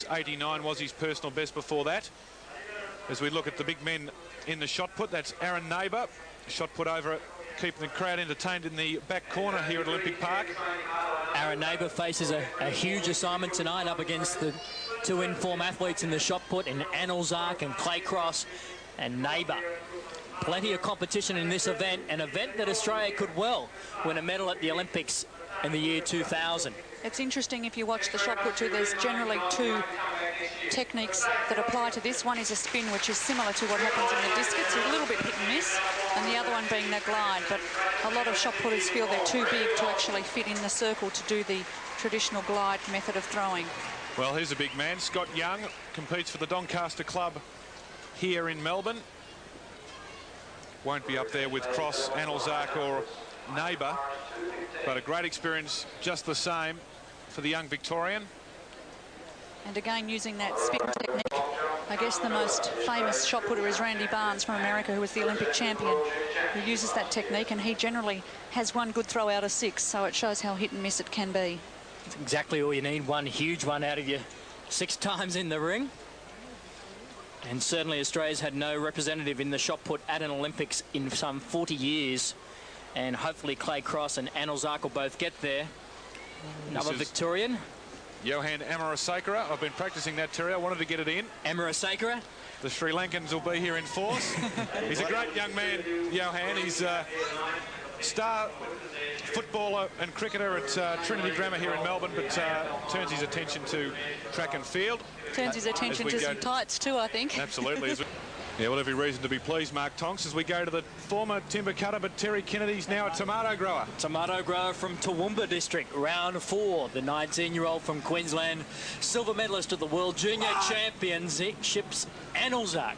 August. 89 was his personal best before that. As we look at the big men in the shot put, that's Aaron Neighbour. Shot put over, keeping the crowd entertained in the back corner here at Olympic Park. Aaron Neighbour faces a huge assignment tonight up against the two in-form athletes in the shot put in Anelzak and Claycross and Neighbour. Plenty of competition in this event, an event that Australia could well win a medal at the Olympics in the year 2000. It's interesting if you watch the shot put too, there's generally two techniques that apply to this. One is a spin, which is similar to what happens in the discus, a little bit hit and miss, and the other one being the glide. But a lot of shot putters feel they're too big to actually fit in the circle to do the traditional glide method of throwing. Well, here's a big man. Scott Young competes for the Doncaster Club here in Melbourne. Won't be up there with Cross, Anelzak or Neighbour, but a great experience just the same for the young Victorian. And again, using that spin technique, I guess the most famous shot putter is Randy Barnes from America, who was the Olympic champion, who uses that technique, and he generally has one good throw out of 6, so it shows how hit and miss it can be. That's exactly all you need, one huge one out of you 6 times in the ring. And certainly Australia's had no representative in the shot put at an Olympics in some 40 years. And hopefully Claycross and Anelzak will both get there. Another Victorian. Johan Amarasakara. I've been practicing that, Terry. I wanted to get it in. Amarasakara. The Sri Lankans will be here in force. He's a great young man, Johan. He's a star footballer and cricketer at Trinity Grammar here in Melbourne, but turns his attention to track and field. Turns his attention to some tights too, I think. Absolutely. Yeah, well, every reason to be pleased, Mark Tonks, as we go to the former timber cutter, but Terry Kennedy's now a tomato grower. Tomato grower from Toowoomba district, round 4. The 19-year-old from Queensland, silver medalist at the World Junior Championships, Anelzak.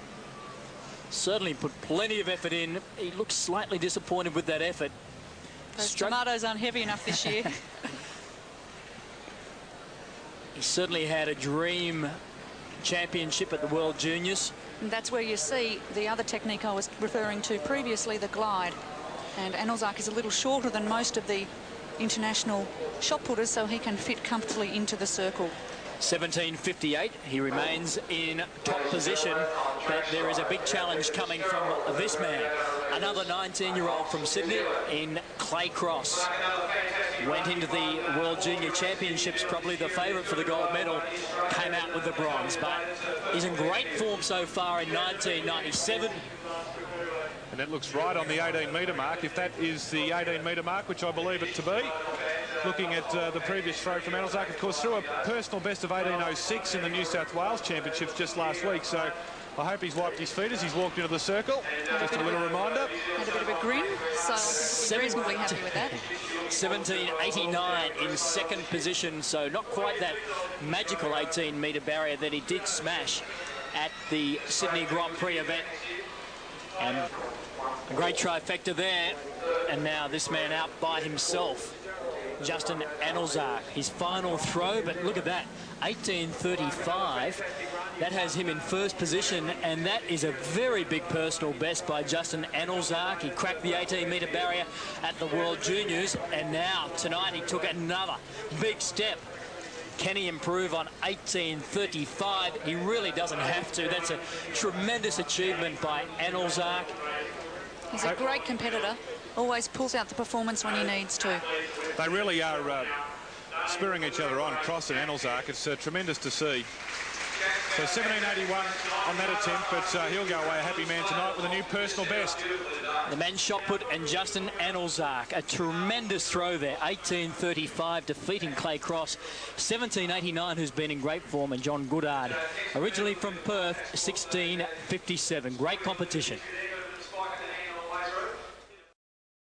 Certainly put plenty of effort in. He looks slightly disappointed with that effort. Those tomatoes aren't heavy enough this year. He certainly had a dream championship at the World Juniors. And that's where you see the other technique I was referring to previously, the glide. And Anelzak is a little shorter than most of the international shot putters, so he can fit comfortably into the circle. 17.58, he remains in top position, but there is a big challenge coming from this man. Another 19-year-old from Sydney in Claycross. Went into the World Junior Championships, probably the favourite for the gold medal, came out with the bronze, but he's in great form so far in 1997. And that looks right on the 18-metre mark, if that is the 18-metre mark, which I believe it to be. Looking at the previous throw from Anelzak, of course, threw a personal best of 18.06 in the New South Wales Championships just last week, so I hope he's wiped his feet as he's walked into the circle. Just a little reminder. Had a bit of a grin, so I'm reasonably happy with that. 17.89 in second position, so not quite that magical 18-metre barrier that he did smash at the Sydney Grand Prix event. And a great trifecta there, and now this man out by himself, Justin Anelzak. His final throw, but look at that, 18.35. That has him in first position, and that is a very big personal best by Justin Anelzak. He cracked the 18-metre barrier at the World Juniors, and now tonight he took another big step. Can he improve on 18.35? He really doesn't have to. That's a tremendous achievement by Anelzak. He's a great competitor. Always pulls out the performance when he needs to. They really are spurring each other on, Cross and Anelzak. It's tremendous to see. So 17.81 on that attempt, but he'll go away a happy man tonight with a new personal best. The men's shot put and Justin Anelzak, a tremendous throw there, 18.35, defeating Claycross. 17.89, who's been in great form, and John Goodard, originally from Perth, 16.57. Great competition.